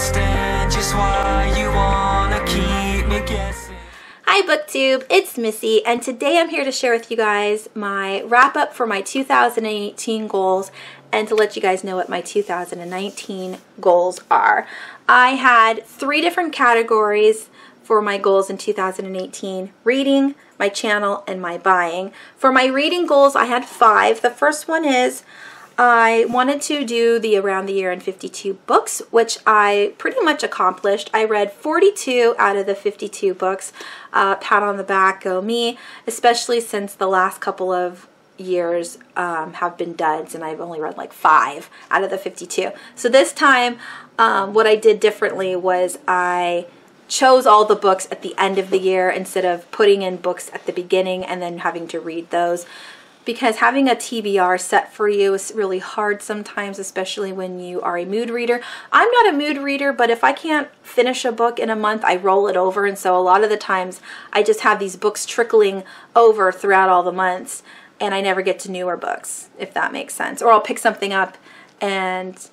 understand just why you wanna keep me guessing. Hi BookTube, it's Missy, and today I'm here to share with you guys my wrap up for my 2018 goals and to let you guys know what my 2019 goals are. I had 3 different categories for my goals in 2018: reading, my channel, and my buying. For my reading goals, I had 5. The first one is I wanted to do the Around the Year in 52 books, which I pretty much accomplished. I read 42 out of the 52 books. Pat on the back, go me, especially since the last couple of years have been duds and I've only read like 5 out of the 52. So this time what I did differently was I chose all the books at the end of the year instead of putting in books at the beginning and then having to read those, because having a TBR set for you is really hard sometimes, especially when you are a mood reader. I'm not a mood reader, but if I can't finish a book in a month, I roll it over, and so a lot of the times I just have these books trickling over throughout all the months and I never get to newer books, if that makes sense. Or I'll pick something up and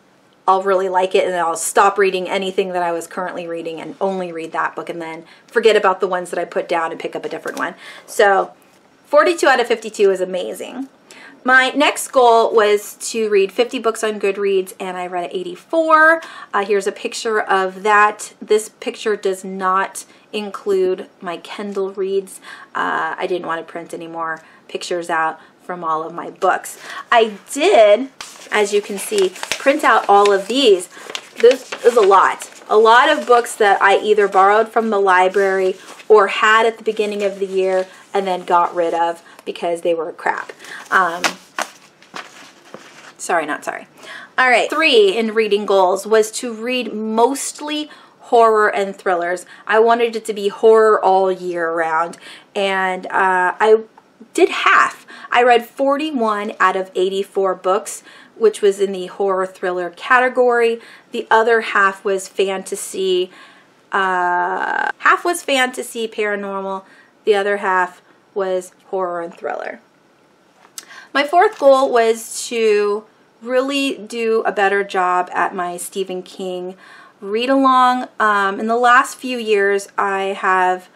I'll really like it and then I'll stop reading anything that I was currently reading and only read that book and then forget about the ones that I put down and pick up a different one. So 42 out of 52 is amazing. My next goal was to read 50 books on Goodreads, and I read 84. Here's a picture of that. This picture does not include my Kindle reads. I didn't want to print any more pictures out from all of my books. I did, as you can see, print out all of these. This is a lot of books that I either borrowed from the library or had at the beginning of the year and then got rid of because they were crap. Sorry, not sorry. All right, 3 in reading goals was to read mostly horror and thrillers. I wanted it to be horror all year round, and I did half. I read 41 out of 84 books, which was in the horror thriller category. The other half was fantasy. Half was fantasy, paranormal. The other half was horror and thriller. My 4th goal was to really do a better job at my Stephen King read-along. In the last few years, I have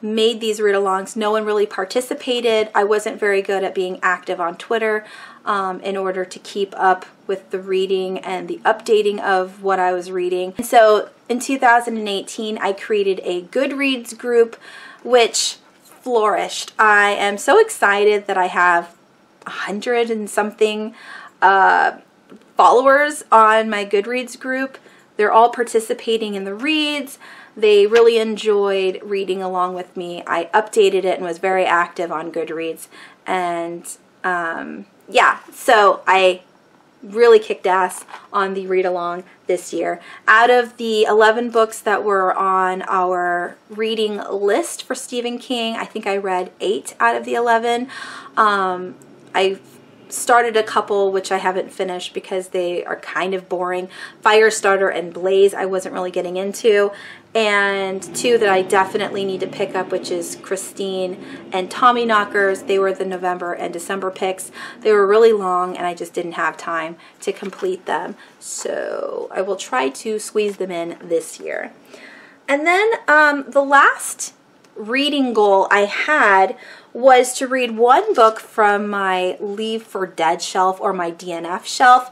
made these read-alongs. No one really participated. I wasn't very good at being active on Twitter in order to keep up with the reading and the updating of what I was reading. And so in 2018, I created a Goodreads group, which flourished. I am so excited that I have 100 and something followers on my Goodreads group. They're all participating in the reads. They really enjoyed reading along with me. I updated it and was very active on Goodreads. And yeah, so I really kicked ass on the read along this year. Out of the 11 books that were on our reading list for Stephen King, I think I read 8 out of the 11. I started a couple which I haven't finished because they are kind of boring. Firestarter and Blaze I wasn't really getting into, and 2 that I definitely need to pick up, which is Christine and Tommyknockers. They were the November and December picks. They were really long and I just didn't have time to complete them, so I will try to squeeze them in this year. And then the last reading goal I had was to read 1 book from my Leave for Dead shelf or my DNF shelf.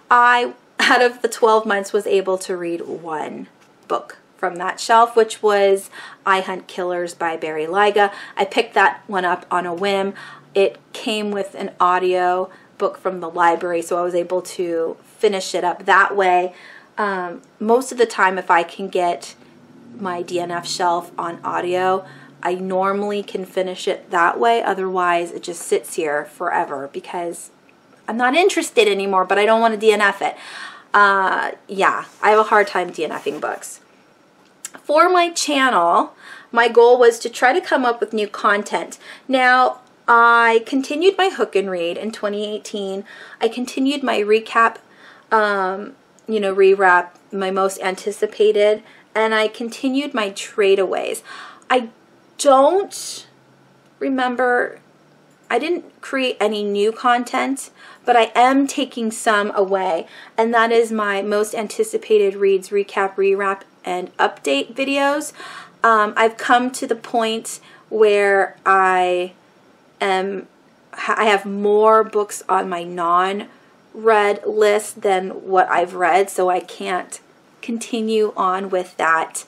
I, out of the 12 months, was able to read 1 book from that shelf, which was I Hunt Killers by Barry Lyga. I picked that one up on a whim. It came with an audio book from the library, so I was able to finish it up that way. Most of the time, if I can get my DNF shelf on audio, I normally can finish it that way. Otherwise, it just sits here forever because I'm not interested anymore, but I don't want to DNF it. Yeah, I have a hard time DNFing books. For my channel, my goal was to try to come up with new content. Now, I continued my hook and read in 2018. I continued my recap, rewrap, my most anticipated, and I continued my tradeaways. I don't remember I didn't create any new content, but I am taking some away, and that is my most anticipated reads, recap, rewrap, and update videos. I've come to the point where I have more books on my non-read list than what I've read, so I can't continue on with that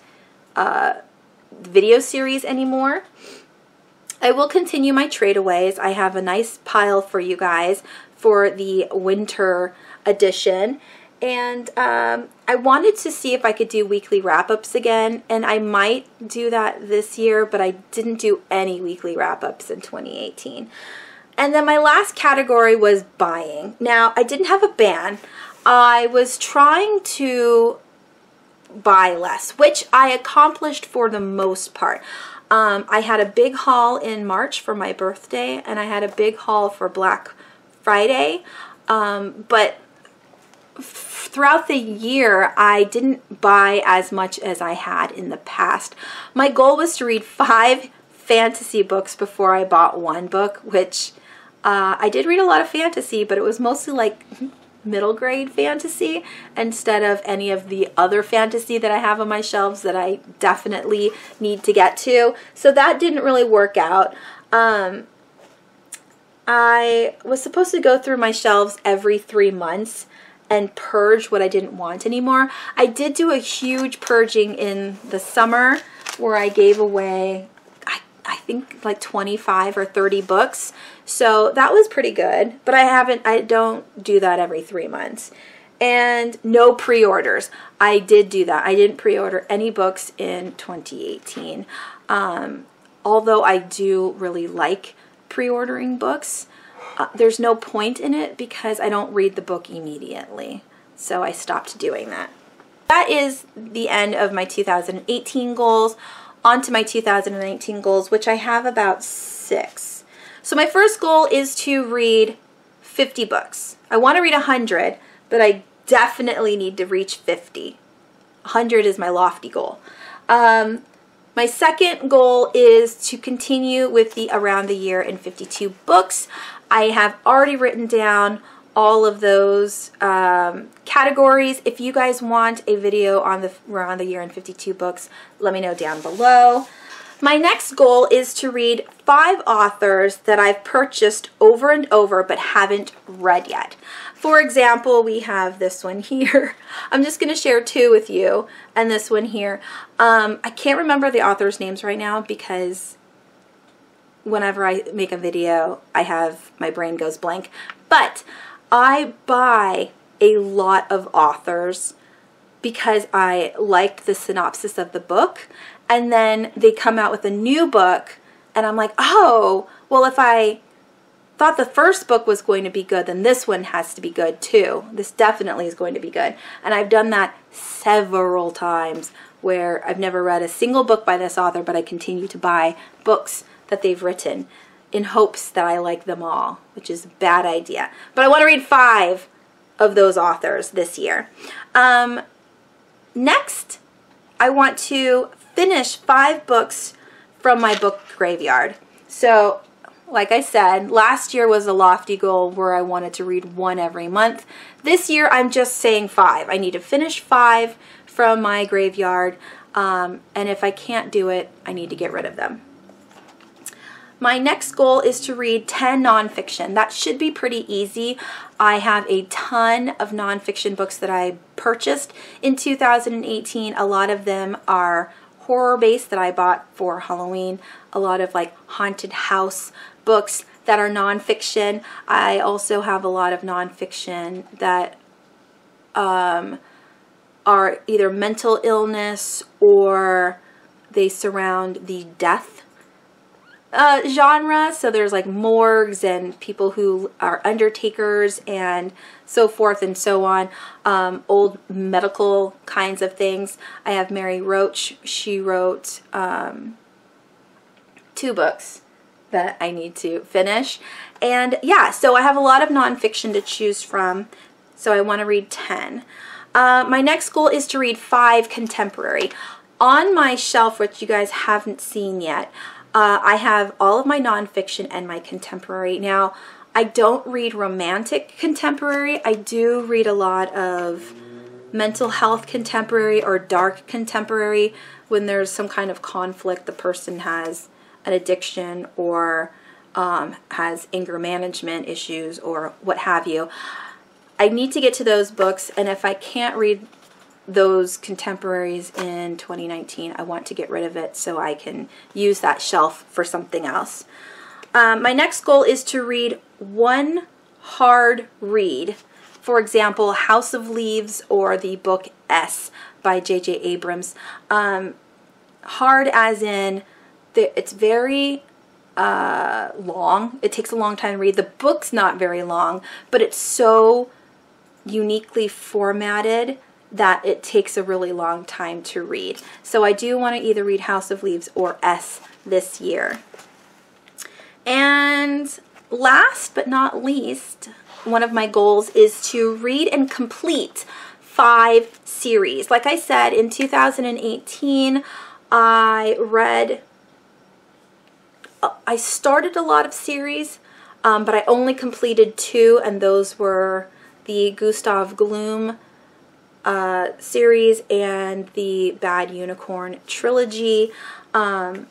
video series anymore. I will continue my tradeaways. I have a nice pile for you guys for the winter edition, and I wanted to see if I could do weekly wrap-ups again, and I might do that this year, but I didn't do any weekly wrap-ups in 2018. And then my last category was buying. Now, I didn't have a ban. I was trying to buy less, which I accomplished for the most part. I had a big haul in March for my birthday, and I had a big haul for Black Friday, but throughout the year I didn't buy as much as I had in the past. My goal was to read 5 fantasy books before I bought one book, which I did read a lot of fantasy, but it was mostly like middle grade fantasy instead of any of the other fantasy that I have on my shelves that I definitely need to get to. So that didn't really work out. I was supposed to go through my shelves every 3 months and purge what I didn't want anymore. I did do a huge purging in the summer where I gave away, I think like 25 or 30 books. So that was pretty good, but I don't do that every 3 months. And no pre-orders. I did do that. I didn't pre-order any books in 2018. Although I do really like pre-ordering books, there's no point in it because I don't read the book immediately. So I stopped doing that. That is the end of my 2018 goals. On to my 2019 goals, which I have about 6. So my first goal is to read 50 books. I want to read 100, but I definitely need to reach 50. 100 is my lofty goal. My second goal is to continue with the Around the Year in 52 books. I have already written down all of those categories. If you guys want a video on the Around the Year in 52 books, let me know down below. My next goal is to read 5 authors that I've purchased over and over but haven't read yet. For example, we have this one here. I'm just going to share 2 with you, and this one here. I can't remember the authors' names right now because whenever I make a video, my brain goes blank. But I buy a lot of authors because I liked the synopsis of the book, and then they come out with a new book and I'm like, oh, well, if I thought the first book was going to be good, then this one has to be good too. This definitely is going to be good. And I've done that several times where I've never read a single book by this author, but I continue to buy books that they've written in hopes that I like them all, which is a bad idea. But I want to read 5 of those authors this year. Next, I want to finish 5 books from my book graveyard. So, like I said, last year was a lofty goal where I wanted to read 1 every month. This year, I'm just saying 5. I need to finish 5 from my graveyard, and if I can't do it, I need to get rid of them. My next goal is to read 10 nonfiction. That should be pretty easy. I have a ton of nonfiction books that I purchased in 2018. A lot of them are horror-based that I bought for Halloween. A lot of like haunted house books that are nonfiction. I also have a lot of nonfiction that are either mental illness or they surround the death genre. So there's like morgues and people who are undertakers and so forth and so on, old medical kinds of things. I have Mary Roach. She wrote 2 books that I need to finish, and yeah, so I have a lot of nonfiction to choose from, so I want to read 10. My next goal is to read 5 contemporary. On my shelf, which you guys haven't seen yet, I have all of my nonfiction and my contemporary. Now, I don't read romantic contemporary. I do read a lot of mental health contemporary or dark contemporary when there's some kind of conflict. The person has an addiction or has anger management issues or what have you. I need to get to those books, and if I can't read those contemporaries in 2019, I want to get rid of it so I can use that shelf for something else. My next goal is to read one hard read. For example, House of Leaves or the book S by J.J. Abrams. Hard as in, it's very long. It takes a long time to read. The book's not very long, but it's so uniquely formatted that it takes a really long time to read. So I do want to either read House of Leaves or S this year. And last but not least, one of my goals is to read and complete 5 series. Like I said, in 2018, I started a lot of series, but I only completed 2, and those were the Gustav Gloom series and the Bad Unicorn trilogy. I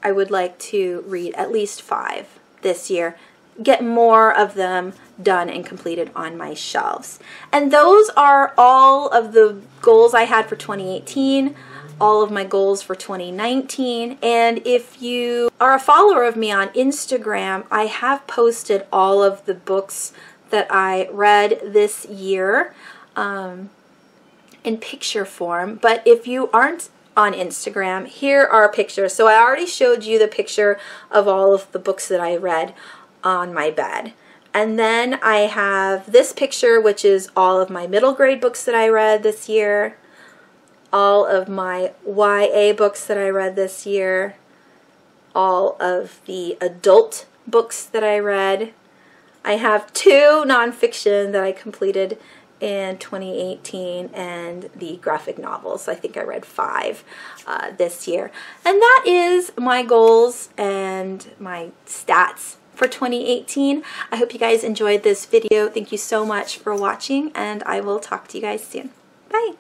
would like to read at least 5 this year, get more of them done and completed on my shelves. And those are all of the goals I had for 2018, all of my goals for 2019. And if you are a follower of me on Instagram, I have posted all of the books that I read this year in picture form. But if you aren't on Instagram, here are pictures. So I already showed you the picture of all of the books that I read on my bed. And then I have this picture, which is all of my middle grade books that I read this year, all of my YA books that I read this year, all of the adult books that I read. I have 2 nonfiction that I completed in 2018 and the graphic novels. I think I read 5 this year. And that is my goals and my stats for 2018. I hope you guys enjoyed this video. Thank you so much for watching, and I will talk to you guys soon. Bye!